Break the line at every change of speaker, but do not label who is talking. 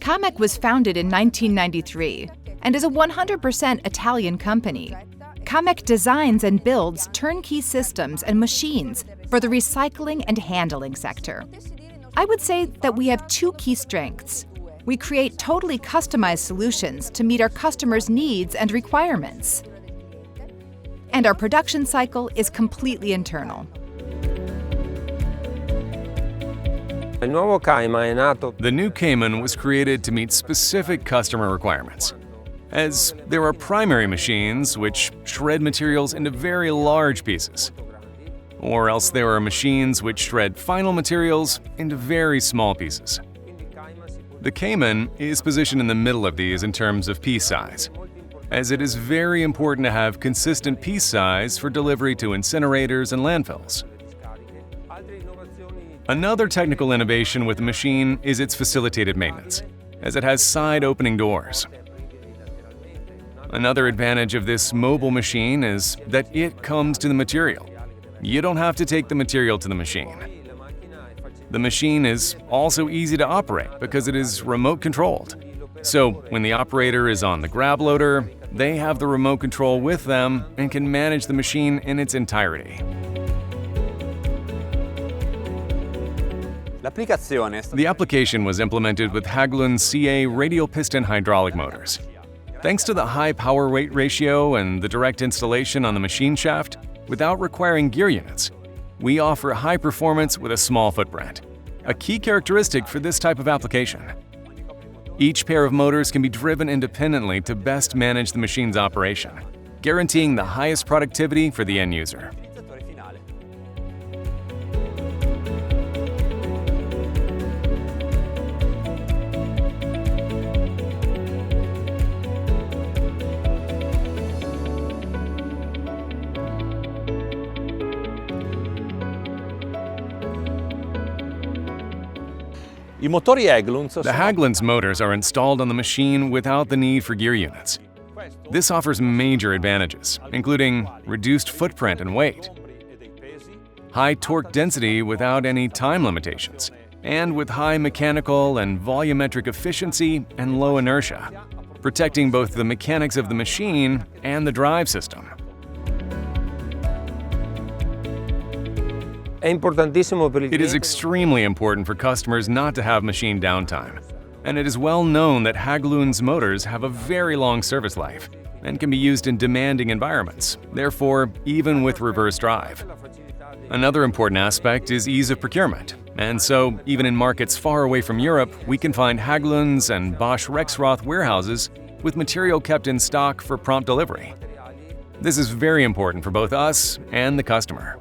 Camec was founded in 1993 and is a 100% Italian company. Camec designs and builds turnkey systems and machines for the recycling and handling sector. I would say that we have two key strengths. We create totally customized solutions to meet our customers' needs and requirements. And our production cycle is completely internal.
The new CAYMAN was created to meet specific customer requirements, as there are primary machines which shred materials into very large pieces, or else there are machines which shred final materials into very small pieces. The CAYMAN is positioned in the middle of these in terms of piece size, as it is very important to have consistent piece size for delivery to incinerators and landfills. Another technical innovation with the machine is its facilitated maintenance, as it has side opening doors. Another advantage of this mobile machine is that it comes to the material. You don't have to take the material to the machine. The machine is also easy to operate because it is remote controlled. So when the operator is on the grab loader, they have the remote control with them and can manage the machine in its entirety. The application was implemented with Hägglund's CA radial piston hydraulic motors. Thanks to the high power-weight ratio and the direct installation on the machine shaft, without requiring gear units, we offer high performance with a small footprint, a key characteristic for this type of application. Each pair of motors can be driven independently to best manage the machine's operation, guaranteeing the highest productivity for the end user.
The
Hägglund's motors are installed on the machine without the need for gear units. This offers major advantages, including reduced footprint and weight, high torque density without any time limitations, and with high mechanical and volumetric efficiency and low inertia, protecting both the mechanics of the machine and the drive system. It is extremely important for customers not to have machine downtime, and it is well known that Hägglund's motors have a very long service life and can be used in demanding environments, therefore even with reverse drive. Another important aspect is ease of procurement, and so even in markets far away from Europe, we can find Hägglund's and Bosch Rexroth warehouses with material kept in stock for prompt delivery. This is very important for both us and the customer.